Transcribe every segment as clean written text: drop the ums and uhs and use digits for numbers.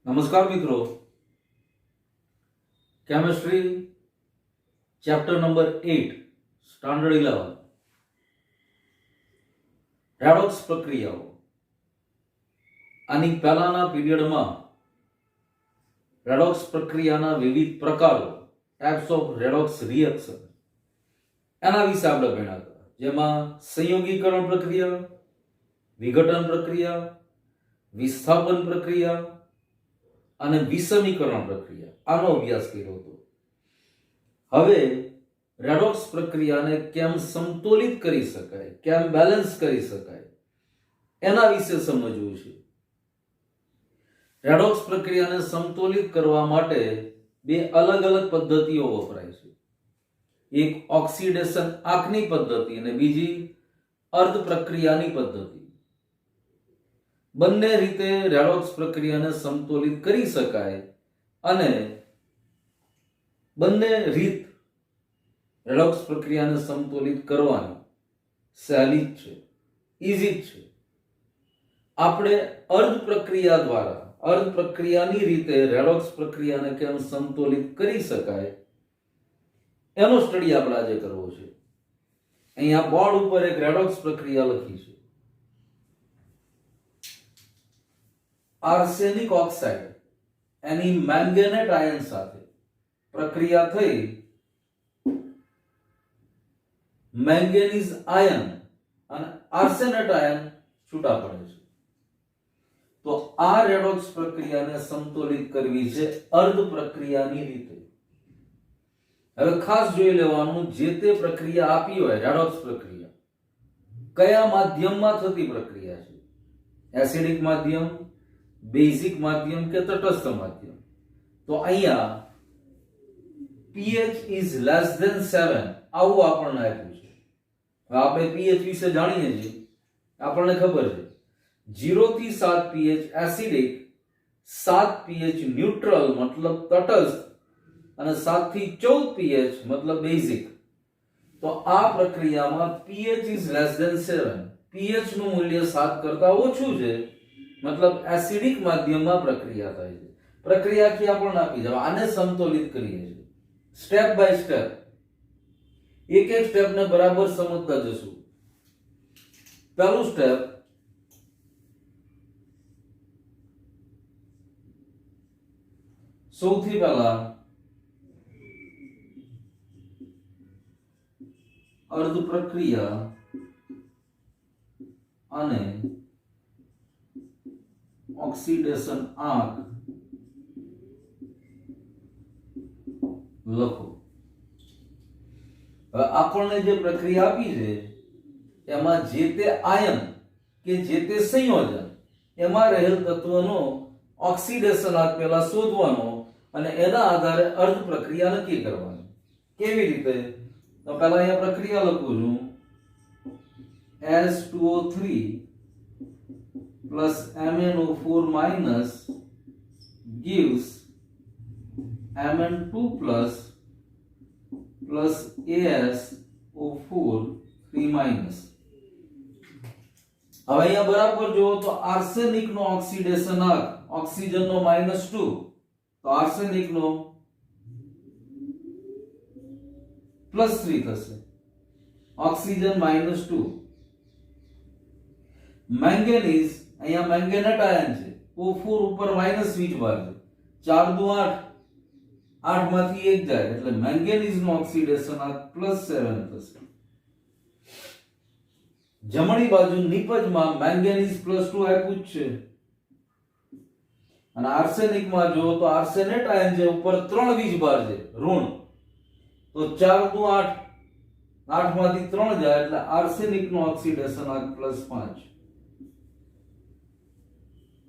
नमस्कार मित्रों, chemistry chapter number 8 standard 11 redox प्रक्रियाओं आनी पहलाना पीरियड में रेडॉक्स प्रक्रियाना विविध प्रकारों टाइप्स ऑफ रेडॉक्स रिएक्शन एना विषे आपणे भण्या हता, जेमां संयोगीकरण प्रक्रिया, विघटन प्रक्रिया, विस्थापन प्रक्रिया અને વિષમીકરણ પ્રક્રિયા આનો અભ્યાસ કર્યો હતો। હવે રેડોક્સ પ્રક્રિયાને કેમ સમતોલિત કરી શકાય, કેમ બેલેન્સ કરી શકાય એના વિશે સમજવું છે। રેડોક્સ પ્રક્રિયાને સમતોલિત કરવા માટે બે અલગ અલગ પદ્ધતિઓ વપરાય છે। એક ઓક્સિડેશન આંકની પદ્ધતિ અને બીજી અર્ધ પ્રક્રિયાની પદ્ધતિ। બંને રીતે રેડોક્સ પ્રક્રિયાને સમતોલિત કરી શકાય અને બંને રીત રેડોક્સ પ્રક્રિયાને સમતોલિત કરવાની સહેલી જ છે, ઈઝી જ છે। આપણે અર્ધ પ્રક્રિયા દ્વારા અર્ધ પ્રક્રિયાની રીતે રેડોક્સ પ્રક્રિયાને કેમ સમતોલિત કરી શકાય એનો સ્ટડી આપણે આજે કરવો છે। અહીંયા બોર્ડ ઉપર એક રેડોક્સ પ્રક્રિયા લખી છે। Arsenic oxide any manganate ion साथे प्रक्रिया थई मैंगनीज आयन અને આર્સેનેટ આયન છૂટા પડે છે। તો આ રેડોક્સ પ્રક્રિયાને સમતોલિત કરવી છે અર્ધ પ્રક્રિયાની રીતે। હવે ખાસ જોઈ લેવાનું, જે તે પ્રક્રિયા આપી હોય રેડોક્સ પ્રક્રિયા કયા માધ્યમમાં થતી પ્રક્રિયા છે, એસિડિક માધ્યમ, बेसिक माध्यम के तटस्थ माध्यम। तो अहिया pH is less than 7 આવું આપણને આપ્યું છે। હવે આપણે pH વિશે જાણીએ છીએ, આપણને ખબર છે 0 થી 7 pH એસિડિક, 7 pH ન્યુટ્રલ मतलब તટસ્થ અને 7 થી 14 pH मतलब બેઝિક। તો આ પ્રક્રિયામાં pH is less than 7, pH નું મૂલ્ય 7 કરતા ઓછું છે मतलब एसिडिक माध्यम में प्रक्रिया थाय छे। प्रक्रिया की आपण आपी जाव, आने समतोलित करीए छे स्टेप बाय स्टेप, एक एक स्टेप ने बराबर समझता जशुं। पहलू स्टेप, सौथी पहला अर्ध प्रक्रिया अने ऑक्सीडेशन आंक लखो। आपने जे प्रक्रिया आपी छे एमां जे ते आयन के जे ते संयोजन एमां रहेल तत्वनो ऑक्सीडेशन आंक पहेला शोधवानो અને એના આધારે અર્ધ પ્રક્રિયા નક્કી કરવાની। કેવી રીતે? તો પહેલા અહીંયા પ્રક્રિયા લખું છું, S2O3 plus MnO4 minus gives Mn2 plus AsO4 3 minus। હવે અહીંયા બરાબર જો તો આર્સેનિક નો ઓક્સિડેશન આંક ઓક્સિજન નો -2, તો આર્સેનિક નો +3 થશે, ઓક્સિજન -2। मैंगनीज અહીંયા મેંગેનેટ આયન છે, O4 ઉપર માઈનસ વીજ બાર છે, 4 દુ 8, 8 માંથી 1 જાય એટલે મેંગેનીઝ નું ઓક્સિડેશન આ +7 થશે। જમણી બાજુ નિપજમાં મેંગેનીઝ +2 આપ્યું છે અને આર્સેનિક માં જો તો આર્સેનેટ આયન છે ઉપર 3 વીજ બાર છે ઋણ, તો 4 દુ 8, 8 માંથી 3 જાય એટલે આર્સેનિક નું ઓક્સિડેશન આ +5।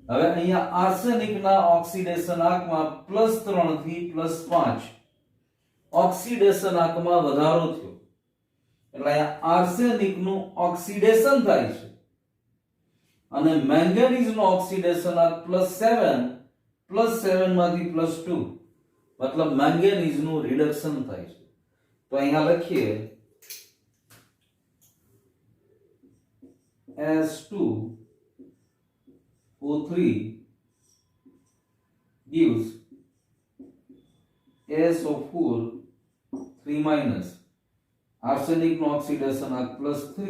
હવે અહીંયા આર્સેનિક ના ઓક્સિડેશન આંકમાં +3 થી +5 ઓક્સિડેશન આંકમાં વધારો થયો એટલે અહીંયા આર્સેનિક નું ઓક્સિડેશન થાય છે અને મેંગેનીઝ નું ઓક્સિડેશન આંક +7 માંથી +2 मतलब મેંગેનીઝ નું રિડક્શન થાય છે। તો અહીંયા લખીએ S2O3 gives SO4 3 minus arsenic નો ઓક્સિડેશન આ +3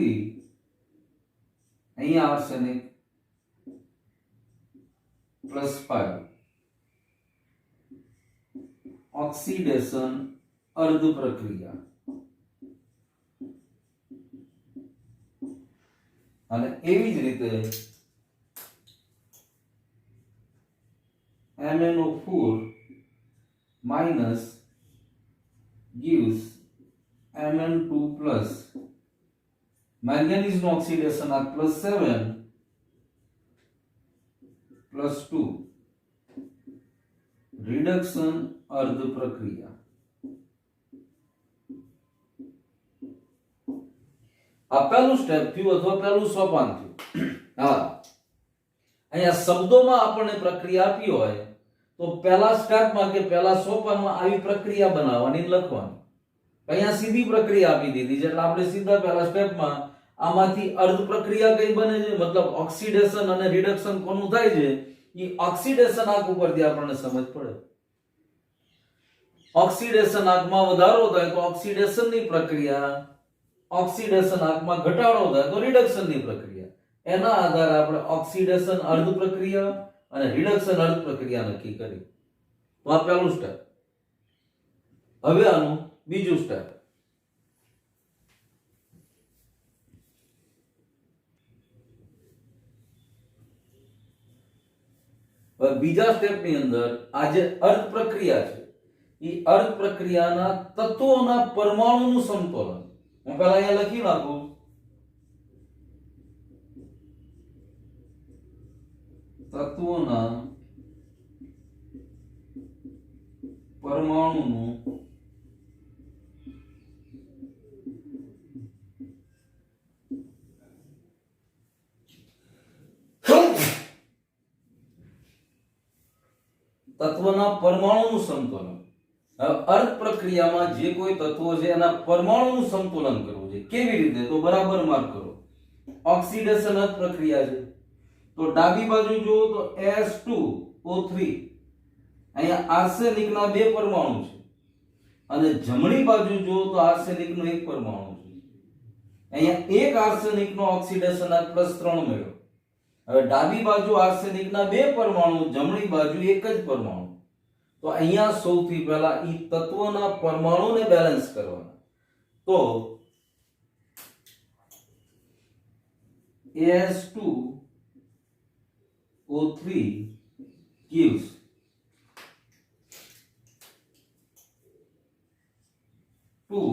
અહીંયા arsenic +5 ઓક્સિડેશન અર્ધ પ્રક્રિયા અને એવી જ રીતે MnO4 minus gives Mn2 plus manganese નો ઓક્સિડેશન આ +7 +2 રિડક્શન અર્ધ પ્રક્રિયા આ પહેલું સ્ટેપ થયું અથવા પહેલું સોપાન થયું. હા અહીંયા શબ્દોમાં આપણને પ્રક્રિયા આપી હોય તો પહેલા સ્ટેપમાં કે પહેલા સોપાનમાં આવી પ્રક્રિયા બનાવવાની લખવાની. અહીંયા સીધી પ્રક્રિયા આપી દીધી છે એટલે આપણે સીધા પહેલા સ્ટેપમાં આમાંથી અર્ધ પ્રક્રિયા કઈ બને છે મતલબ ઓક્સિડેશન અને રિડક્શન કોનું થાય છે એ ઓક્સિડેશન આંક ઉપરથી આપણને સમજ પડે. ઓક્સિડેશન આંકમાં વધારો થાય તો ઓક્સિડેશનની પ્રક્રિયા, ઓક્સિડેશન આંકમાં ઘટાડો થાય તો રિડક્શનની પ્રક્રિયા. એના આધારે આપણે ઓક્સિડેશન અર્ધ પ્રક્રિયા અને રિડક્શન અર્ધ પ્રક્રિયા નક્કી કરી. તો આ પહેલું સ્ટેપ. હવે આનું બીજું સ્ટેપ. હવે બીજા સ્ટેપની અંદર આ જે અર્ધ પ્રક્રિયા છે એ અર્ધ પ્રક્રિયાના તત્વોના પરમાણુનું સમતોલન હું પહેલા અહીંયા લખી નાખું. તત્વોના પરમાણુનું તત્વના પરમાણુનું સમતોલન. અર્ધ પ્રક્રિયામાં જે કોઈ તત્વો છે એના પરમાણુનું સંતુલન કરવું છે. કેવી રીતે? તો બરાબર માર્ક કરો. ઓક્સિડેશન અર્ધ પ્રક્રિયા છે તો ડાબી બાજુ જુઓ તો S2O3 અહીંયા આર્સેનિકના બે પરમાણુ છે અને જમણી બાજુ જુઓ તો આર્સેનિકનો એક પરમાણુ છે. અહીંયા એક આર્સેનિકનો ઓક્સિડેશન અર્ધ +3 મળ્યો. હવે ડાબી બાજુ આર્સેનિકના બે પરમાણુ, જમણી બાજુ એક જ પરમાણુ. તો અહીંયા સૌથી પહેલા ઈ તત્વના પરમાણુને બેલેન્સ કરવાના. તો S2O3 gives two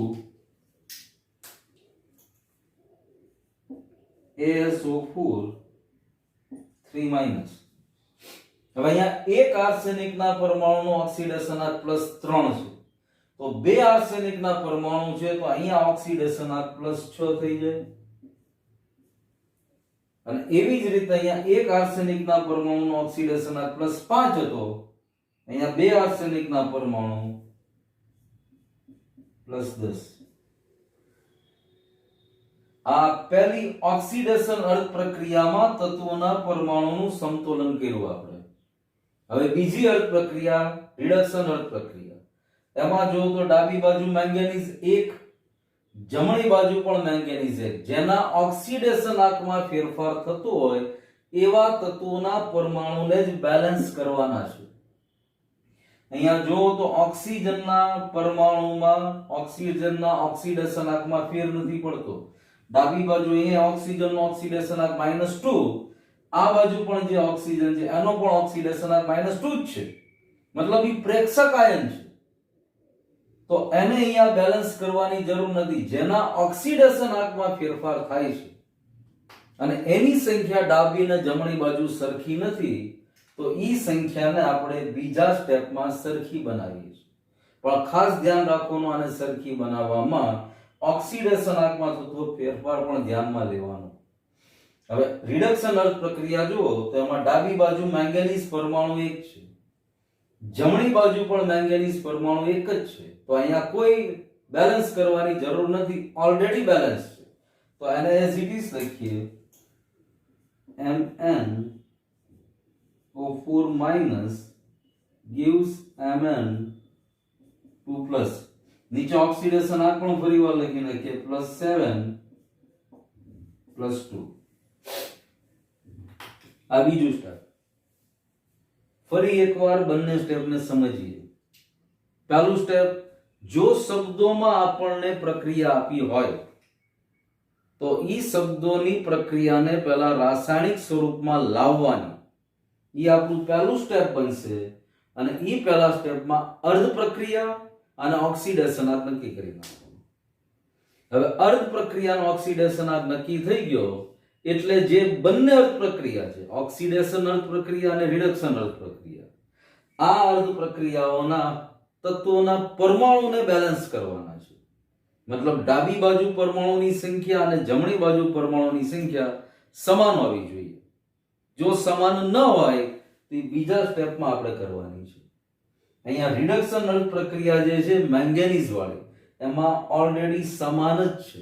ASO4 3 minus. હવે અહીંયા એક આર્સેનિકના પરમાણુનો ઓક્સિડેશન આ +3 છે તો બે આર્સેનિકના પરમાણુ છે તો અહીંયા ઓક્સિડેશન આ +6 થઈ જાય. અને એવી જ રીતે અહીંયા એક આર્સેનિકના પરમાણુનો ઓક્સિડેશન આ +5 હતો, અહીંયા બે આર્સેનિકના પરમાણુ +10. આ પહેલી ઓક્સિડેશન અર્ધ પ્રક્રિયામાં તત્વોના પરમાણુનું સમતોલન કર્યું આપણે. હવે બીજી અર્ધ પ્રક્રિયા રિડક્શન અર્ધ પ્રક્રિયા. એમાં જો તો ડાબી બાજુ મેંગેનીઝ 1, જમણી બાજુ પણ મેંગેનીઝ 1, જેના ઓક્સિડેશન આંકમાં ફેરફાર થતો હોય એવા તત્વોના પરમાણુને જ બેલેન્સ કરવાના છે. અહીંયા જો તો ઓક્સિજનના પરમાણુમાં ઓક્સિજનના ઓક્સિડેશન આંકમાં ફેર નથી પડતો. ડાબી બાજુ અહીંયા ઓક્સિજનનો ઓક્સિડેશન આંક -2, આ બાજુ પણ જે ઓક્સિજન છે એનો પણ ઓક્સિડેશન આંક -2 જ છે, મતલબ ઈ પ્રેક્ષક આયન છે. તો એને અહીંયા બેલેન્સ કરવાની જરૂર નથી. જેના ઓક્સિડેશન આંકમાં ફેરફાર થાય છે અને એની સંખ્યા ડાબી અને જમણી બાજુ સરખી નથી તો ઈ સંખ્યાને આપણે બીજા સ્ટેપમાં સરખી બનાવીએ છીએ. પણ ખાસ ધ્યાન રાખવાનું આને સરખી બનાવવામાં ઓક્સિડેશન આંકમાં થતો ફેરફાર પણ ધ્યાનમાં લેવાનો. હવે રિડક્શન અર્ધ પ્રક્રિયા જુઓ તો એમાં ડાબી બાજુ મેંગેનીઝ પરમાણુ 1 છે, જમણી બાજુ પણ મેંગેનીઝ પરમાણુ 1 જ છે. તો અહીંયા કોઈ બેલેન્સ કરવાની જરૂર નથી, ઓલરેડી બેલેન્સ છે. તો એને એઝ ઇટ ઇઝ લખીએ MnO4 minus gives Mn2 plus નીચે ઓક્સિડેશન આ પણ ફરીવાર લખી નાખીએ +7 +2 આ બીજું સ્ટેપ ફરી એકવાર બંને સ્ટેપને સમજીએ પહેલું સ્ટેપ જો શબ્દોમાં આપણને પ્રક્રિયા આપી હોય તો ઈ શબ્દોની પ્રક્રિયાને પહેલા રાસાયણિક સ્વરૂપમાં લાવવાની ઈ આપણું પહેલું સ્ટેપ બનશે અને ઈ પહેલા સ્ટેપમાં અર્ધ પ્રક્રિયા અને ઓક્સિડેશનાંક નક્કી કરી નાખવાનું હવે અર્ધ પ્રક્રિયાનો ઓક્સિડેશનાંક નક્કી થઈ ગયો એટલે જે બંને અર્ધ પ્રક્રિયા છે ઓક્સિડેશન અર્ધ પ્રક્રિયા અને રિડક્શન અર્ધ પ્રક્રિયા આ અર્ધ પ્રક્રિયાઓના તત્વોના પરમાણુને બેલેન્સ કરવાના છે મતલબ ડાબી બાજુ પરમાણુની સંખ્યા અને જમણી બાજુ પરમાણુની સંખ્યા સમાન હોવી જોઈએ જો સમાન ન હોય તો બીજા સ્ટેપમાં આપણે કરવાની છે અહીંયા રિડક્શન અર્ધ પ્રક્રિયા જે છે મેંગેનીઝ વાળી એમાં ઓલરેડી સમાન જ છે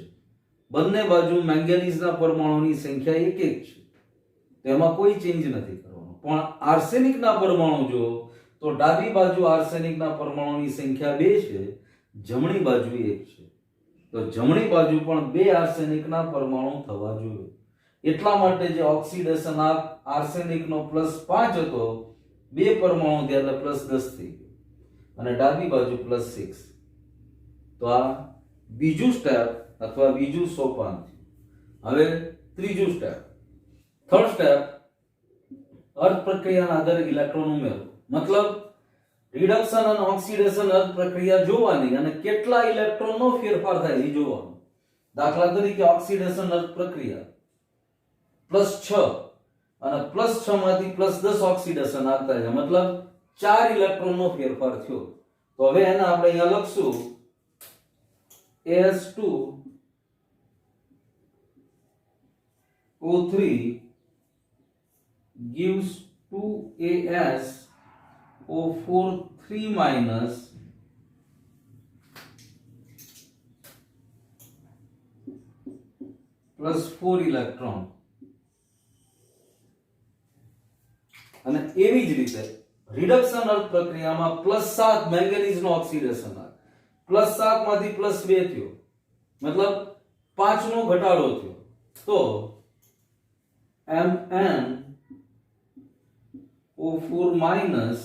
બંને બાજુ મેંગેનીઝના પરમાણુની સંખ્યા એક એક છે તેમાં કોઈ ચેન્જ નથી કરવાનો પણ આર્સેનિકના પરમાણુ જો તો ડાબી બાજુ આર્સેનિકના પરમાણુની સંખ્યા 2 છે જમણી બાજુ 1 છે તો જમણી બાજુ પણ 2 આર્સેનિકના પરમાણુ થવા જોઈએ એટલા માટે જે ઓક્સિડેશન આર્સેનિકનો +5 હતો 2 પરમાણુ થયા એટલે +10 થઈ ગયો અને ડાબી બાજુ +6 તો આ બીજું સ્ટેપ અથવા બીજું સોપાન થયું હવે ત્રીજું સ્ટેપ થર્ડ સ્ટેપ અર્ધ પ્રક્રિયાના આધારે ઇલેક્ટ્રોન ઉમેરો મતલબ રિડક્શન અને ઓક્સિડેશન અર્ધ પ્રક્રિયા જોવાની અને કેટલા ઇલેક્ટ્રોનનો ફેરફાર થાય એ જોવાનું દાખલા તરીકે ઓક્સિડેશન અર્ધ પ્રક્રિયા +6 અને +6 માંથી +10 ઓક્સિડેશન આવતા છે મતલબ 4 ઇલેક્ટ્રોનનો ફેરફાર થયો તો હવે એને આપણે અહીંયા લખશું as2 O3 gives 2as O4 3 minus +4 electron અને એવી જ રીતે રિડક્શન અર્ધ પ્રક્રિયામાં +7 મેંગેનીઝનો ઓક્સિડેશન +7 માંથી +2 થયો મતલબ 5 નો ઘટાડો થયો તો MnO4 minus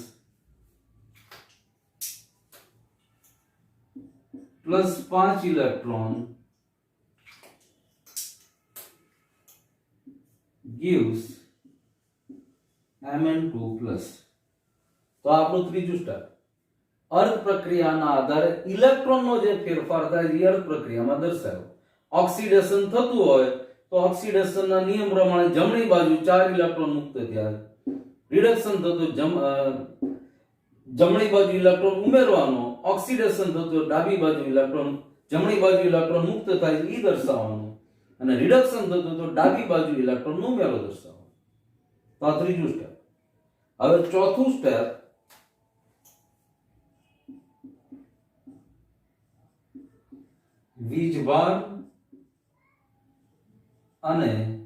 +5 electron gives Mn2 plus તો આપણું ત્રીજું સ્ટેપ અર્ધ પ્રક્રિયાના આધારે ઇલેક્ટ્રોનનો જે ફેરફાર થાય એ અર્ધ પ્રક્રિયામાં દર્શાવો ઓક્સિડેશન થતું હોય તો ઓક્સિડેશનના નિયમ પ્રમાણે જમણી બાજુ 4 ઇલેક્ટ્રોન મુક્ત થયા રિડક્શન થતું જમણી બાજુ ઇલેક્ટ્રોન ઉમેરવાનો ઓક્સિડેશન થતું ડાબી બાજુ ઇલેક્ટ્રોન જમણી બાજુ ઇલેક્ટ્રોન મુક્ત થાય એ દર્શાવવાનું અને રિડક્શન થતું તો ડાબી બાજુ ઇલેક્ટ્રોનનો ઉમેરો દર્શાવવાનો તો આ ત્રીજું સ્ટેપ હવે ચોથું સ્ટેપ વીજભાર અને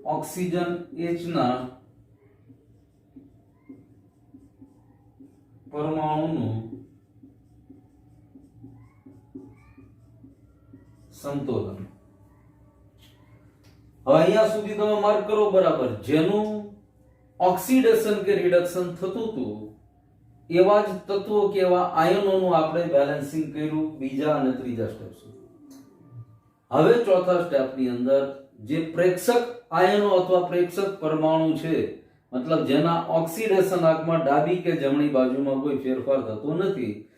ઓક્સિજન H ના પરમાણુનું સંતુલન હવે અહીંયા સુધી તમે માર્ક કરો બરાબર જેનું ઓક્સિડેશન કે રિડક્શન થતું હતું એવા જ તત્વો કે એવા આયનોનું આપણે બેલેન્સિંગ કર્યું બીજા અને ત્રીજા સ્ટેપ સુધી હવે ચોથા સ્ટેપની અંદર જે પ્રેક્ષક આયનો અથવા પ્રેક્ષક પરમાણુ છે મતલબ જેના ઓક્સિડેશન આંકમાં ડાબી કે જમણી બાજુમાં કોઈ ફેરફાર થતો નથી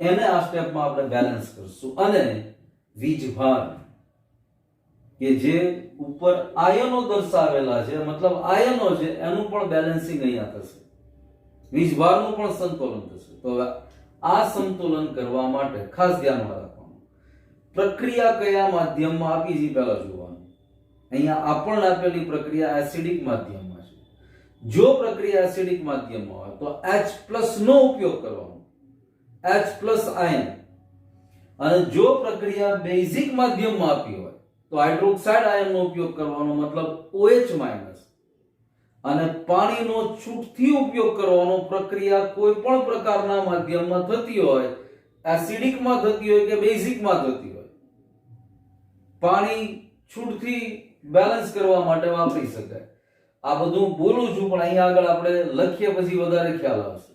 એને આ સ્ટેપમાં આપણે બેલેન્સ કરશું અને વીજભાર કે જે ઉપર આયનો દર્શાવેલા છે મતલબ આયનો છે એનું પણ બેલેન્સિંગ અહીંયા થશે વીજભારનું પણ સંતુલન થશે તો હવે આ સંતુલન કરવા માટે ખાસ ધ્યાનમાં રાખવાનું પ્રક્રિયા કયા માધ્યમમાં આપી છે પહેલા જોવાનું અહીંયા આપણને આપેલી પ્રક્રિયા એસિડિક માધ્યમમાં છે જો પ્રક્રિયા એસિડિક માધ્યમમાં હોય તો H+ નો ઉપયોગ કરવાનો H+ આયન અને જો પ્રક્રિયા બેઝિક માધ્યમમાં આપી હોય તો હાઇડ્રોક્સાઇડ આયનનો ઉપયોગ કરવાનો મતલબ OH- અને પાણીનો છૂટથી ઉપયોગ કરવાનો પ્રક્રિયા કોઈ પણ પ્રકારના માધ્યમમાં થતી હોય, એસિડિકમાં થતી હોય કે બેઝિકમાં થતી હોય, પાણી છૂટથી બેલેન્સ કરવા માટે વાપરી શકાય. આ બધું બોલું છું પણ અહીંયા આગળ આપણે લખીએ પછી વધારે ખ્યાલ આવશે.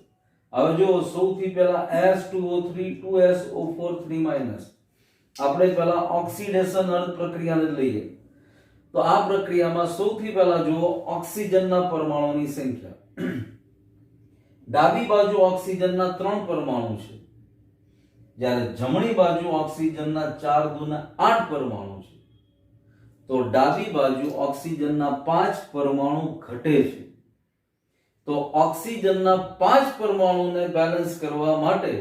હવે જો સૌથી પહેલા S2O3 2SO4 3- આપણે પહેલા ઓક્સિડેશન અર્ધ પ્રક્રિયાને લઈએ. તો આ પ્રક્રિયામાં સૌથી પહેલા જુઓ ઓક્સિજનના પરમાણુની સંખ્યા. ડાબી બાજુ ઓક્સિજનના 3 પરમાણુ છે, જ્યારે જમણી બાજુ ઓક્સિજનના 4 દુના 8 પરમાણુ છે. તો ડાબી બાજુ ઓક્સિજનના 5 પરમાણુ ઘટે છે. તો ઓક્સિજનના 5 પરમાણુને બેલેન્સ કરવા માટે,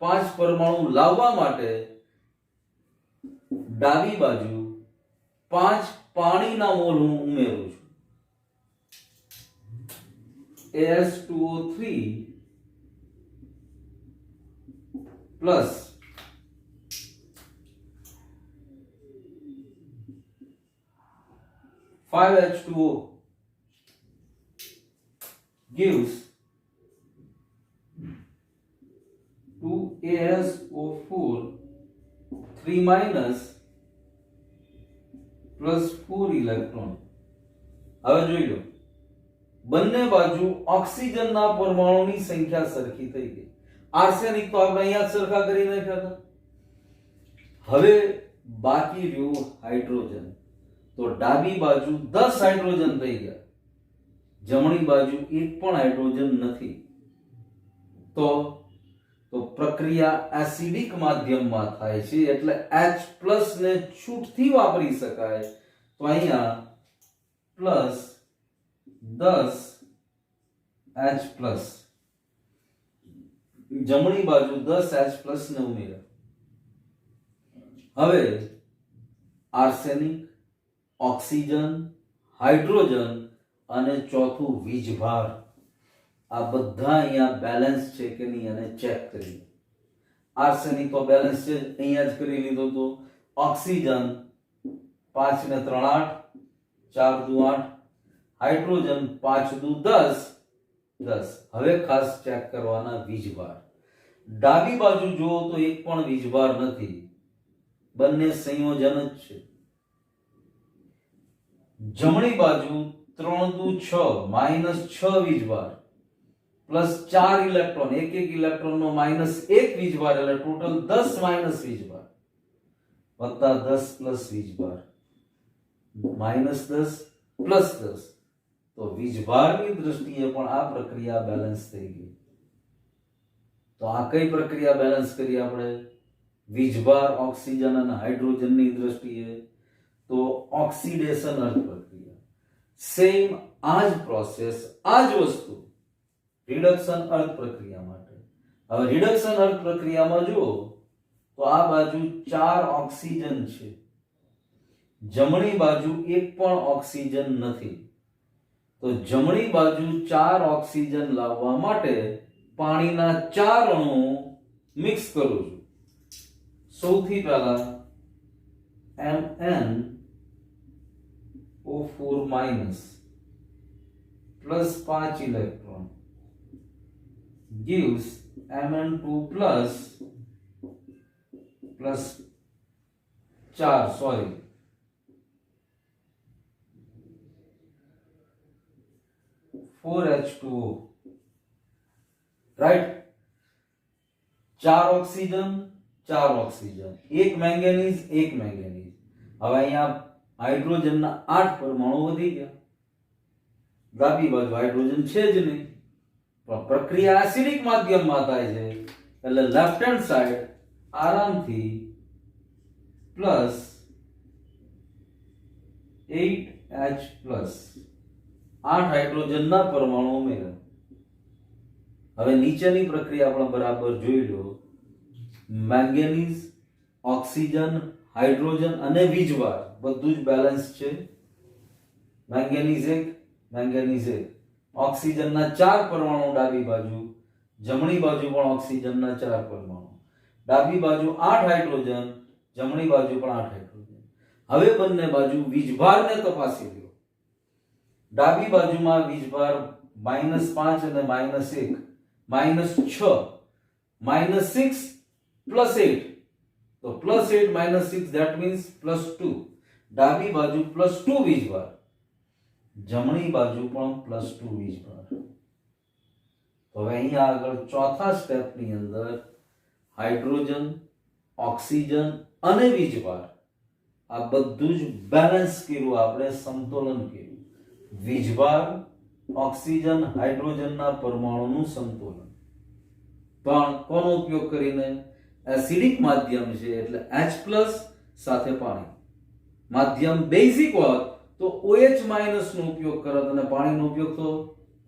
5 પરમાણુ લાવવા માટે ડાબી બાજુ 5 પાણીના મોલ હું ઉમેરું છું. S2O3 plus H2O gives 2ASO4 3- plus 4 electron. હવે જોઈ લો, બંને બાજુ ઓક્સિજનના પરમાણુની સંખ્યા સરખી થઈ ગઈ. આર્સેનિક તો આપણે અહીંયા સરખા કરી નાખ્યા હતા. હવે બાકી રહ્યું હાઇડ્રોજન. તો ડાબી બાજુ 10 હાઇડ્રોજન થઈ ગયા, જમણી બાજુ એક પણ હાઇડ્રોજન નથી. તો પ્રક્રિયા એસિડિક માધ્યમમાં થાય છે એટલે H+ ને છૂટથી વાપરી શકાય. તો અહીંયા પ્લસ 10H+, જમણી બાજુ 10H+ ને ઉમેર્યા. હવે આર્સેનિક, ઓક્સિજન, હાઇડ્રોજન અને ચોથું વીજભાર, આ બધા અહીંયા બેલેન્સ છે કે નહીં અને ચેક કરીએ. આર્સેનિક તો બેલેન્સ છે, અહીંયા જ કરી લીધો. તો ઓક્સિજન 5 ને 3 8, 4 દુ 8, હાઇડ્રોજન 5 દુ 10. હવે ખાસ ચેક કરવાના વીજભાર. ડાબી બાજુ જુઓ તો એક પણ વીજભાર નથી, બંને સંયોજન જ છે. જમણી બાજુ 3 દુ 6 -6 વીજભાર પ્લસ 4 ઇલેક્ટ્રોન, એક ઇલેક્ટ્રોનનો -1 વીજભાર એટલે ટોટલ 10 વીજભાર વત્તા 10 વીજભાર, -10 +10. તો વીજભારની દ્રષ્ટિએ પણ આ પ્રક્રિયા બેલેન્સ થઈ ગઈ. તો આ કઈ પ્રક્રિયા બેલેન્સ કરી આપણે? વીજભાર, ઓક્સિજન અને હાઇડ્રોજનની દ્રષ્ટિએ તો ઓક્સિડેશન અર્ધ પ્રક્રિયા. સેમ આ જ પ્રોસેસ, આ જ વસ્તુ રિડક્શન અર્ધ પ્રક્રિયા માટે. હવે રિડક્શન અર્ધ પ્રક્રિયામાં જુઓ તો આ બાજુ 4 ઓક્સિજન છે, જમણી બાજુ એક પણ ઓક્સિજન નથી. તો જમણી બાજુ 4 ઓક્સિજન લાવવા માટે પાણીના 4 અણુ મિક્સ કરું છું. સૌથી પહેલા MnO4- plus 5 electron gives Mn2 plus 4H2O, right. 4 oxygen, 4 oxygen, એક મેંગેનીઝ, એક મેંગેનીઝ. હવે અહીંયા હાઇડ્રોજનના 8 પરમાણુ વધી ગયા. ડાબી બાજુ હાઇડ્રોજન છે જ નહીં. પ્રક્રિયા એસિડિક માધ્યમમાં થાય છે એટલે લેફ્ટ હેન્ડ સાઈડ આરામથી પ્લસ 8H+, 8 હાઇડ્રોજનના પરમાણુ ઉમેર્યા. હવે નીચેની પ્રક્રિયા આપણે બરાબર જોઈ લો. મેંગેનીઝ, ઓક્સિજન, હાઇડ્રોજન અને વીજભાર બધું જ બેલેન્સ છે. Manganese 1, manganese 1. ઓક્સિજનના 4 પરમાણુ ડાબી બાજુ, જમણી બાજુ પણ ઓક્સિજનના 4 પરમાણુ. ડાબી બાજુ 8 હાઇડ્રોજન, જમણી બાજુ પણ 8 હાઇડ્રોજન. હવે બંને બાજુ વીજભારને તપાસી લો. ડાબી બાજુમાં વીજભાર -5 અને -1 -6 -6 +8, તો +8 -6 that means +2. ડાબી બાજુ +2 વીજભાર, જમણી બાજુ પણ +2 વીજભાર. તો હવે અહીંયા આગળ ચોથા સ્ટેપની અંદર હાઇડ્રોજન, ઓક્સિજન અને વીજભાર આ બધું જ બેલેન્સ કર્યું, આપણે સમતોલન કર્યું. વીજભાર, ઓક્સિજન, હાઇડ્રોજનના પરમાણુનું સમતોલન. પણ કોનો ઉપયોગ કરીને? એસિડિક માધ્યમ છે એટલે H+ સાથે પાણી. માધ્યમ બેઝિક હોત તો OH- નો ઉપયોગ કરત અને પાણીનો ઉપયોગ તો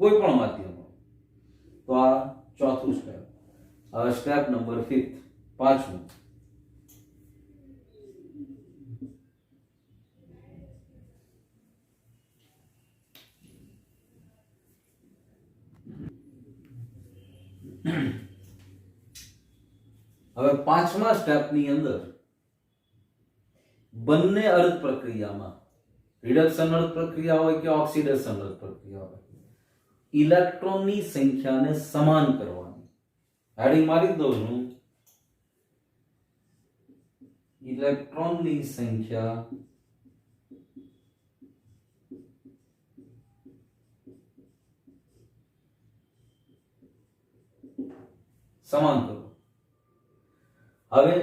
કોઈ પણ માધ્યમ હોય. તો આ ચોથું સ્ટેપ. હવે સ્ટેપ નંબર 5, પાંચમું. હવે પાંચમા સ્ટેપની અંદર બંને અર્ધ પ્રક્રિયામાં, રિડક્શન અર્ધ પ્રક્રિયા હોય કે ઓક્સિડેશન અર્ધ પ્રક્રિયા હોય, ઇલેક્ટ્રોનની સંખ્યાને સમાન કરવાની. હેડિંગ મારી દઉં છું. ઇલેક્ટ્રોનની સંખ્યા સમાન કરો. હવે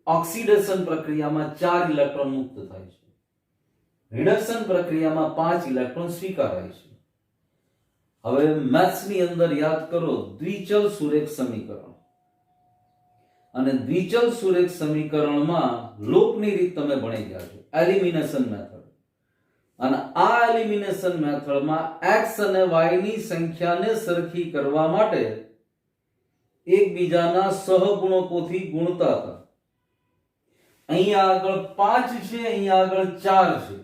ઓક્સિડેશન પ્રક્રિયામાં 4 ઇલેક્ટ્રોન મુક્ત થાય છે. રિડક્શન પ્રક્રિયામાં 5 ઇલેક્ટ્રોન સ્વીકારાય છે. હવે મેથ્સની અંદર યાદ કરો દ્વિચલ સુરેખ સમીકરણ. અને દ્વિચલ સુરેખ સમીકરણમાં લોપની રીત તમે ભણી ગયા છો, એલિમિનેશન મેથડ. અને આ એલિમિનેશન મેથડમાં x અને y ની સંખ્યાને સરખી કરવા માટે એકબીજાના સહગુણકોથી ગુણતા હતા. અહીંયા આગળ 5 છે, અહીંયા આગળ 4 છે.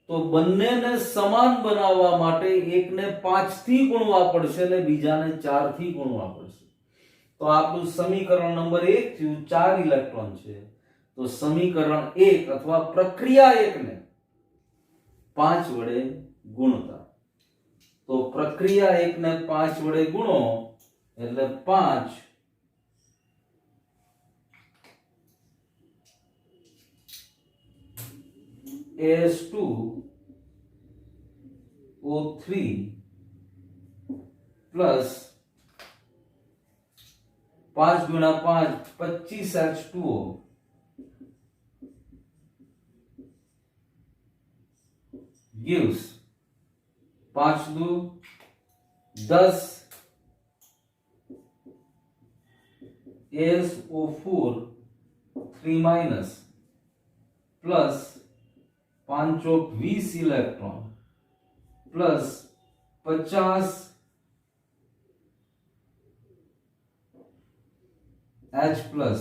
તો બંનેને સમાન બનાવવા માટે એકને 5 થી ગુણવા પડશે અને બીજાને 4 થી ગુણવા પડશે. તો આપણું સમીકરણ નંબર 1 થયું. 4 ઇલેક્ટ્રોન છે તો સમીકરણ 1 અથવા પ્રક્રિયા 1 ને 5 વડે ગુણતા. તો પ્રક્રિયા 1 ને 5 વડે ગુણો એટલે 5 As2O3 પ્લસ 5 ગુણ્યા 5 25H2O gives 5 દુ 10 SO4 3 minus plus 5 of 20 electron plus 50 H plus.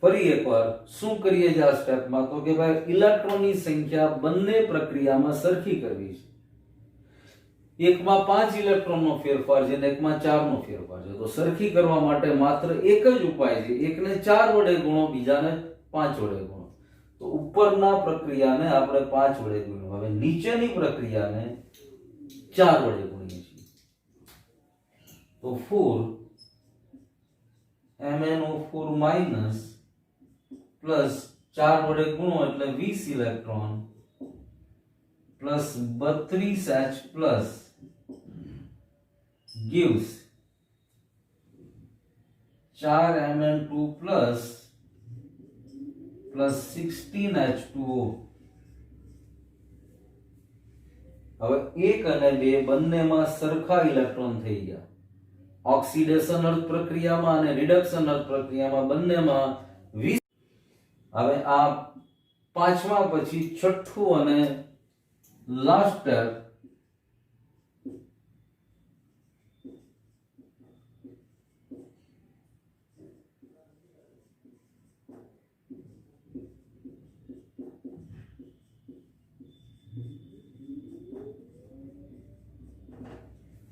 ફરી એકવાર શું કરીએ છે આ સ્ટેપમાં? તો કે ભાઈ ઇલેક્ટ્રોનની સંખ્યા બંને પ્રક્રિયામાં સરખી કરવી છે. એકમાં 5 ઇલેક્ટ્રોનનો ફેરફાર છે અને એકમાં 4 નો ફેરફાર છે. તો સરખી કરવા માટે માત્ર એક જ ઉપાય છે, એકને 4 વડે ગુણો, બીજાને 5 વડે ગુણો. તો ઉપરના પ્રક્રિયાને આપણે 5 વડે ગુણ્યું. હવે નીચેની પ્રક્રિયાને 4 વડે ગુણીએ છીએ. તો 4 MnO4 માઇનસ પ્લસ 4 વડે ગુણો એટલે 20 electron plus 32H plus gives 4 Mn2 plus 16H2O. હવે 1 અને 2 બંનેમાં સરખા ઇલેક્ટ્રોન થઈ ગયા. ઓક્સિડેશન અર્ધ પ્રક્રિયામાં અને રિડક્શન અર્ધ પ્રક્રિયામાં બંનેમાં 20. હવે આ પાંચમા પછી છઠ્ઠું અને last step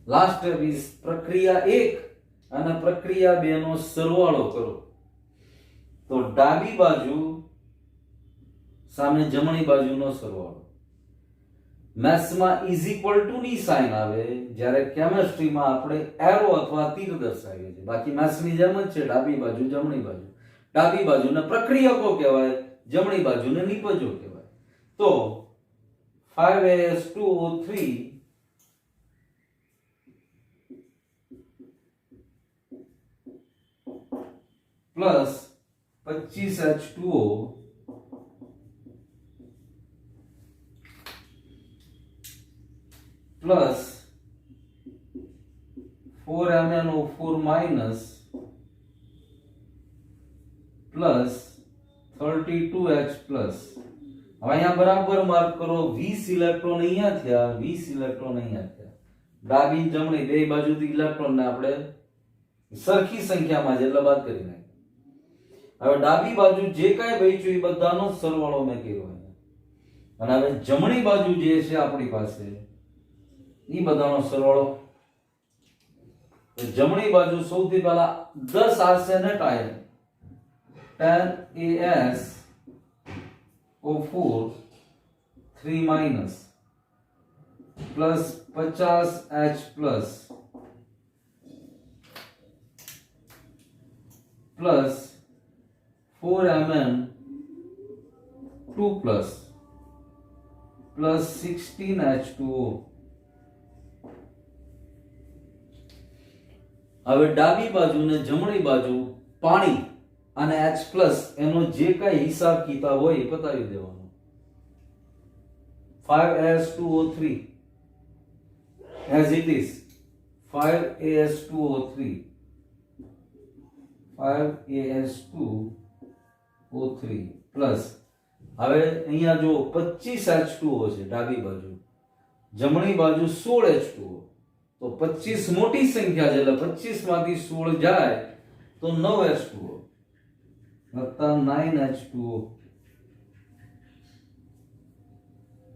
last step is પ્રક્રિયા 1 અને પ્રક્રિયા 2 નો સરવાળો કરો. તો ડાબી બાજુ સામે જમણી બાજુનો સરવાળો. મેથ્સમાં ઇઝ ઇક્વલ ટુ ની સાઇન આવે, જ્યારે કેમેસ્ટ્રીમાં આપણે એરો અથવા તીર દર્શાવીએ છીએ. બાકી મેથ્સની જેમ જ છે, ડાબી બાજુ જમણી બાજુ. ડાબી બાજુને પ્રક્રિયકો કહેવાય, જમણી બાજુને નિપજો કહેવાય. તો 5as2o3 plus 25h2o plus 4MnO4 minus plus 32H plus. હવે અહીંયા બરાબર માર્ક કરો, 20 ઇલેક્ટ્રોન અહીંયા થયા, 20 ઇલેક્ટ્રોન અહીંયા થયા. ડાબી જમણી બે બાજુથી ઇલેક્ટ્રોન ને આપણે સરખી સંખ્યામાં છે એટલે બાદ કરી નાખીએ. હવે ડાબી બાજુ જે કાંઈ બચ્યું એ બધાનો સરવાળો મેં કર્યો અહીંયા. અને હવે જમણી બાજુ જે છે આપણી પાસે એ બધાનો સરવાળો. જમણી બાજુ સૌથી પહેલા 10 arsenate ion 10AsO4 3 minus plus 50H plus plus 4Mn2 plus plus 16H2O. હવે ડાબી બાજુ ને જમણી બાજુ પાણી અને H પ્લસ એનો જે કાંઈ હિસાબ કિતાબ હોય એ બતાવી દેવાનો. 5as2o3 as it is 5as2o3 5as2o3 plus હવે અહીંયા જો 25H2O છે ડાબી બાજુ, જમણી બાજુ 16H2O. તો 25 મોટી સંખ્યા છે એટલે 25 માંથી 16 જાય તો 9H2O વત્તા 9H2O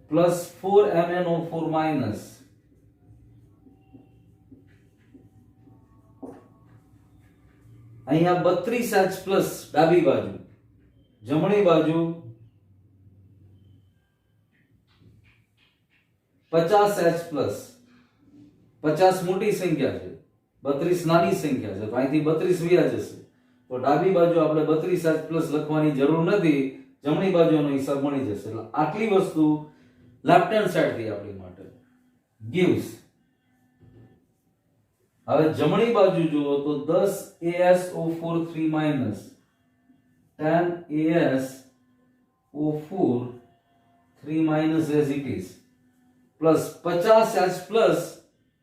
પ્લસ 4MnO4 માઇનસ અહીંયા 32H પ્લસ ડાબી બાજુ, જમણી બાજુ 50H પ્લસ. 50 મોટી સંખ્યા છે, 32 નાની સંખ્યા છે, તો અહીંથી 32 વ્યા જશે. તો ડાબી બાજુ આપણે 32H પ્લસ લખવાની જરૂર નથી, જમણી બાજુનો હિસાબ મળી જશે. એટલે આટલી વસ્તુ લેફ્ટ હેન્ડ સાઈડ થી આપણી માટે gives. હવે જમણી બાજુ જુઓ તો 10AsO4 3 minus 10AsO4 3 minus as it is plus 50H plus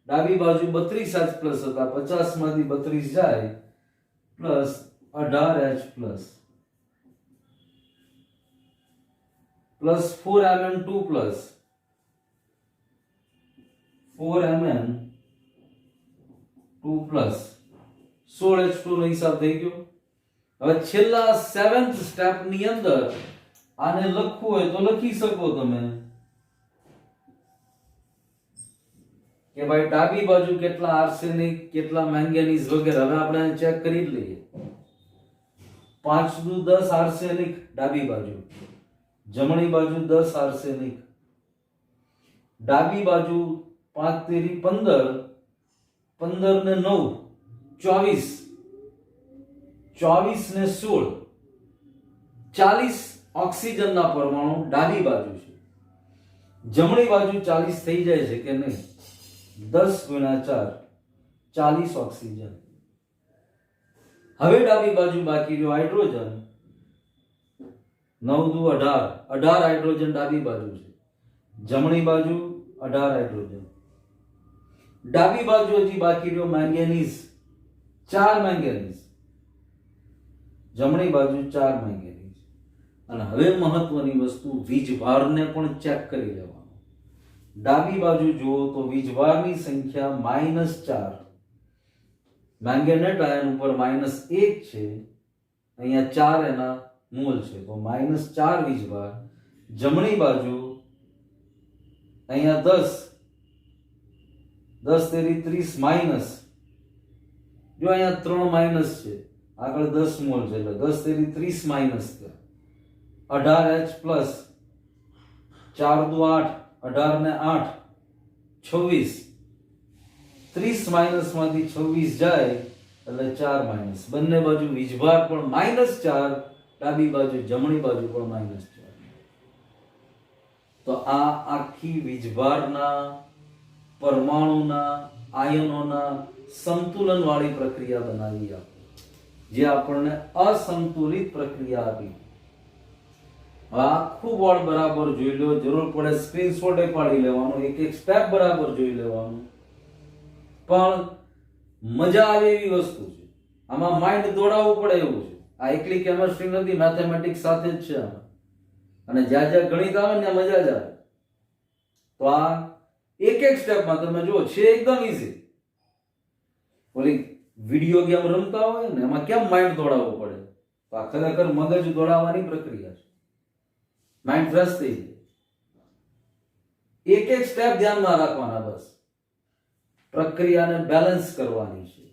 ડાબી બાજુ 32H પ્લસ હતા, 50 માંથી 32 જાય plus 18H plus plus 4Mn2 plus 4Mn2 plus 16H2 નો હિસાબ થઈ ગયો. હવે છેલ્લા 7th સ્ટેપ ની અંદર આને લખવું હોય તો લખી શકો તમે કે ભાઈ ડાબી બાજુ કેટલા આર્સેનિક, કેટલા મેંગેનીઝ વગેરે. હવે આપણે ચેક કરી લઈએ. 5 દુ 10 આર્સેનિક ડાબી બાજુ, જમણી બાજુ 10 આર્સેનિક. ડાબી બાજુ 5 તેરી 15, 15 ને 9 24, 24 ને 16 40 ઓક્સિજનના પરમાણુ ડાબી બાજુ છે. જમણી બાજુ 40 થઈ જાય છે કે નહીં? 10 ગુણ્યા 4 40 ઓક્સિજન. હવે ડાબી બાજુ બાકી રહ્યો હાઇડ્રોજન. 9 દુ 18, 18 હાઇડ્રોજન ડાબી બાજુ છે. જમણી બાજુ 18 હાઇડ્રોજન. ડાબી બાજુ હજી બાકી રહ્યો મેંગેનીઝ, 4 મેંગેનીઝ. જમણી બાજુ 4 મેંગેનીઝ. અને હવે મહત્વની વસ્તુ વીજભારને પણ ચેક કરી લેવાનો. ડાબી બાજુ જુઓ તો વીજભારની સંખ્યા -4. મેંગેનેટ આયન ઉપર -1 છે, અહીંયા 4 એના મોલ છે, તો -4 વીજભાર. જમણી બાજુ અહીંયા 10, 10 તેરી 30 માઇનસ, જો અહીંયા 3 માઇનસ છે, આગળ 10 મોલ છે એટલે 10 તેરી 30 માઇનસ 18H પ્લસ 4 દુ 8, 18 ને 8 26, 30 માઇનસ માંથી 26 જાય એટલે 4 માઇનસ, બંને બાજુ વીજભાર પણ -4, ડાબી બાજુ જમણી બાજુ પણ -4. તો આ આખી વીજભારના પરમાણુના આયનોના સંતુલન વાળી પ્રક્રિયા બનાવી આપી, જે આપણને અસંતુલિત પ્રક્રિયા આપી. આખું બોર્ડ બરાબર જોઈ લો, જરૂર પડે સ્ક્રીનશોટ પાડી લેવાનો, એક એક સ્ટેપ બરાબર જોઈ લેવાનું. પણ મજા આવે એવી વસ્તુ છે, આમાં માઇન્ડ દોડાવવું પડે એવું છે. આ એકલી કેમિસ્ટ્રી નથી, મેથેમેટિક્સ સાથે જ છે આમાં. અને જ્યાં જ્યાં ગણિત આવે ને મજા જ આવે. તો આ એક એક સ્ટેપમાં તમે જુઓ છે એકદમ ઈઝી. ઓલી વિડીયો ગેમ રમતા હોય ને એમાં કેમ માઇન્ડ દોડાવવું પડે, તો આ ખરેખર મગજ દોડાવવાની પ્રક્રિયા છે. માઇન્ડ ફ્રેશ થઈ જાય. એક એક સ્ટેપ ધ્યાનમાં રાખવાના, બસ પ્રક્રિયાને બેલેન્સ કરવાની છે.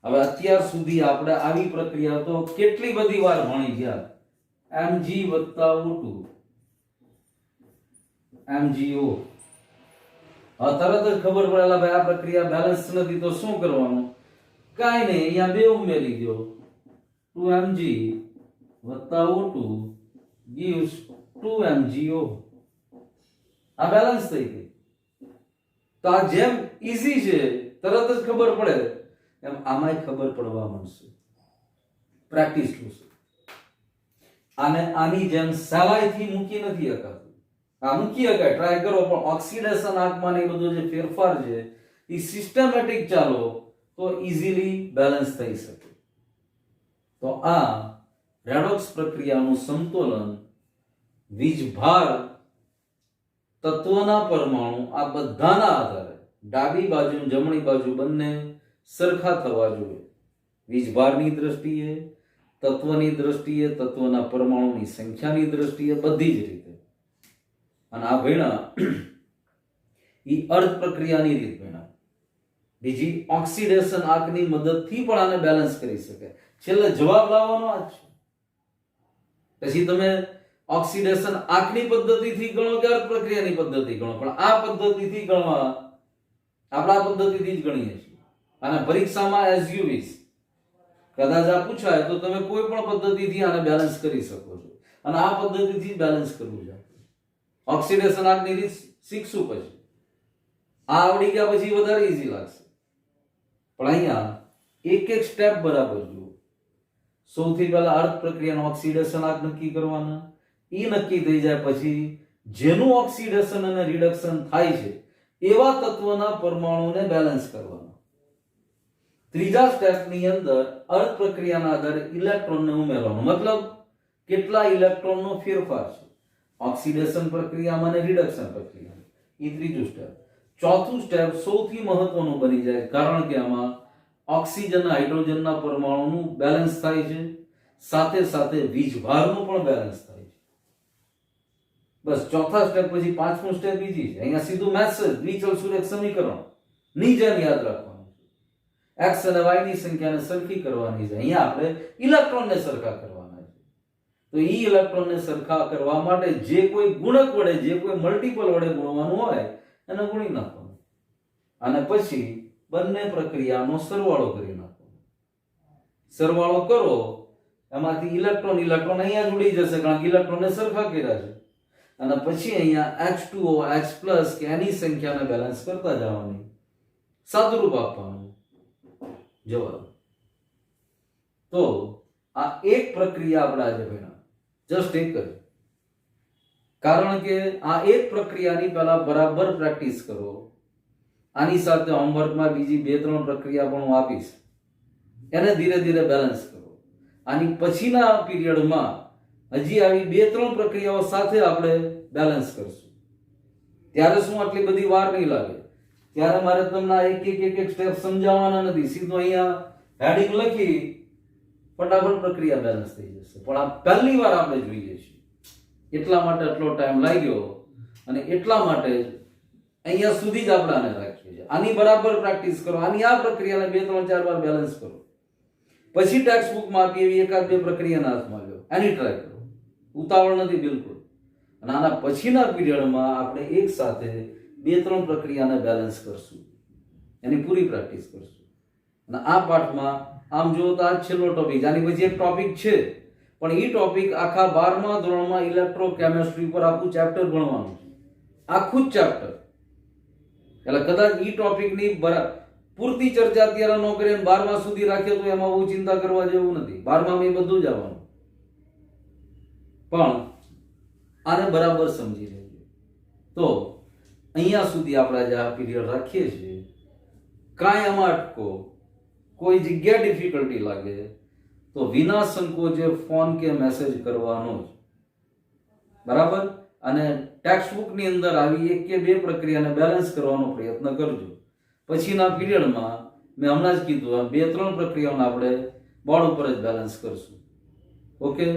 હવે અત્યાર સુધી આપણે આવી પ્રક્રિયા તો કેટલી બધી વાર ભણી ગયા. Mg + O2 MgO. તરત જ ખબર પડેલા ભાઈ આ પ્રક્રિયા બેલેન્સ નથી તો શું કરવાનું? કાંઈ નહીં, અહીંયા બે ઉમેરી દો. 2Mg + O2 gives 2MgO. આ બેલેન્સ થઈ ગઈ. તો આ જેમ ઈઝી છે, તરત જ ખબર પડે, એમ આમાંય ખબર પડવા માંડશે. પ્રેક્ટિસ થશે. આને આની જેમ સહેલાઈથી મૂકી નથી શકાતું. આ મૂકી શકાય, ટ્રાય કરો, પણ ઓક્સિડેશન આંકમાં એ બધો જે ફેરફાર છે એ સિસ્ટમેટિક ચાલો તો ઈઝીલી બેલેન્સ થઈ શકે. તો આ રેડોક્સ પ્રક્રિયાનું સંતુલન વીજભાર તત્વના પરમાણુ આ બધાના આધારે ડાબી બાજુ જમણી બાજુ બંને સરખા થવા જોઈએ. વીજભારની દ્રષ્ટિએ, તત્વની દ્રષ્ટિએ, તત્વના પરમાણુની સંખ્યાની દ્રષ્ટિએ, બધી જ રીતે. અને આ ભણ્યા ઈ અર્ધ પ્રક્રિયાની રીત ભણ્યા. બીજી ઓક્સિડેશન આંકની મદદથી પણ આને બેલેન્સ કરી શકે. છેલ્લે જવાબ લાવવાનો આ જ છે. પછી તમે ઓક્સિડેશન આંકની પદ્ધતિથી ગણો કે અર્ધ પ્રક્રિયાની પદ્ધતિ ગણો, પણ આ પદ્ધતિથી ગણવા આપણે આ પદ્ધતિથી જ ગણીએ છીએ. અને પરીક્ષામાં એઝ યુ વિશ કદાચ આ પૂછાય તો તમે કોઈ પણ પદ્ધતિથી આને બેલેન્સ કરી શકો છો. અને આ પદ્ધતિથી જ બેલેન્સ કરવું છે. ઓક્સિડેશન આંકની રીત શીખશું, પછી આ આવડી ગયા પછી વધારે ઈઝી લાગશે. પણ અહીંયા એક એક સ્ટેપ બરાબર જુઓ. સૌથી પહેલા અર્ધ પ્રક્રિયાનો ઓક્સિડેશન આંક નક્કી કરવાના. ઈ નક્કી થઈ જાય પછી જેનું ઓક્સિડેશન અને રિડક્શન થાય છે એવા તત્વના પરમાણુને બેલેન્સ કરવાના. ત્રીજા સ્ટેપની અંદર અર્ધ પ્રક્રિયાના આધારે ઇલેક્ટ્રોનને ઉમેરવાનો. મતલબ કેટલા ઇલેક્ટ્રોનનો ફેરફાર છે ઓક્સિડેશન પ્રક્રિયામાં અને રિડક્શન પ્રક્રિયામાં. એ ત્રીજું સ્ટેપ. ચોથું સ્ટેપ સૌથી મહત્વનું બની જાય, કારણ કે આમાં ઓક્સિજન અને હાઇડ્રોજનના પરમાણુનું બેલેન્સ થાય છે, સાથે સાથે વીજભારનું પણ બેલેન્સ થાય છે. બસ ચોથા સ્ટેપ પછી પાંચમું સ્ટેપ ઈઝી છે. અહીંયા સીધું મેથ્સ જ, દ્વિચલ સુરેખ સમીકરણ ની જેમ યાદ રાખવાનું છે. x અને y ની સંખ્યાને સરખી કરવાની છે. અહીંયા આપણે ઇલેક્ટ્રોનને સરખા કરવાના છે. તો ઈ ઇલેક્ટ્રોનને સરખા કરવા માટે જે કોઈ ગુણક વડે, જે કોઈ મલ્ટીપલ વડે ગુણવાનું હોય એને ગુણી નાખવાનું. અને પછી બંને પ્રક્રિયાનો સરવાળો કરી નાખવાનો. સરવાળો કરો, એમાંથી ઇલેક્ટ્રોન અહીંયા જ ઉડી જશે, કારણ કે ઇલેક્ટ્રોનને સરખા કર્યા છે. અને પછી અહીંયા H2O H+ કે એની સંખ્યાને બેલેન્સ કરતા જવાની, સાદુરૂપ આપવાનું, જવાબ. તો આ એક પ્રક્રિયા આપણે આજે ભણ્યા, જસ્ટ એક જ. કારણ કે આ એક પ્રક્રિયાની પહેલા બરાબર પ્રેક્ટિસ કરો. આની સાથે હોમવર્કમાં બીજી 2-3 પ્રક્રિયા પણ હું આપીશ, એને ધીરે ધીરે બેલેન્સ કરો. આની પછીના પીરિયડમાં હજી આવી 2-3 પ્રક્રિયાઓ સાથે આપણે બેલેન્સ કરશું. ત્યારે શું આટલી બધી વાર નહીં લાગે. ત્યારે મારે તમને એક સ્ટેપ સમજાવવાના નથી, સીધું અહીંયા હેડિંગ લખી ફટાફટ પ્રક્રિયા બેલેન્સ થઈ જશે. પણ આ પહેલી વાર આપણે જોઈએ છીએ, એટલા માટે આટલો ટાઈમ લાગ્યો. અને એટલા માટે અહીંયા સુધી જ આપણે આને રાખીએ છીએ. આની બરાબર પ્રેક્ટિસ કરો. આની આ પ્રક્રિયાને 2-3-4 વાર બેલેન્સ કરો. પછી ટેક્સ્ટ બુકમાં આપી એવી એકાદ બે પ્રક્રિયાના હાથમાં લો, એની ટ્રાય કરો, ઉતાવળ નથી બિલકુલ. અને આના પછીના પીરિયડમાં આપણે એક સાથે 2-3 પ્રક્રિયાને બેલેન્સ કરશું, એની પૂરી પ્રેક્ટિસ કરશું. અને આ પાઠમાં આમ જુઓ તો આ છેલ્લો ટોપિક, આની પછી એક ટોપિક છે, પણ એ ટોપિક આખા 12મા ધોરણમાં ઇલેક્ટ્રોકેમિસ્ટ્રી પર આખું ચેપ્ટર ભણવાનું છે, આખું જ ચેપ્ટર. એટલે કદાચ ઈ ટોપિકની પૂરતી ચર્ચા અત્યારે ન કરીએ 12મા સુધી રાખીએ તો એમાં બહુ ચિંતા કરવા જેવું નથી. 12મામાં એ બધું જ આવવાનું, પણ આને બરાબર સમજી લેજો. તો અહીંયા સુધી આપણે જે આ પીરિયડ રાખીએ છીએ, કાંઈ આમાં અટકો, કોઈ જગ્યા ડિફિકલ્ટી લાગે તો વિના સંકોચે ફોન કે મેસેજ કરવાનો જ, બરાબર. અને ટેક્સ્ટ બુકની અંદર આવી 1 કે 2 પ્રક્રિયાને બેલેન્સ કરવાનો પ્રયત્ન કરજો. પછીના પીરિયડમાં મેં હમણાં જ કીધું, આ 2-3 પ્રક્રિયાઓને આપણે બોર્ડ ઉપર જ બેલેન્સ કરશું. ઓકે.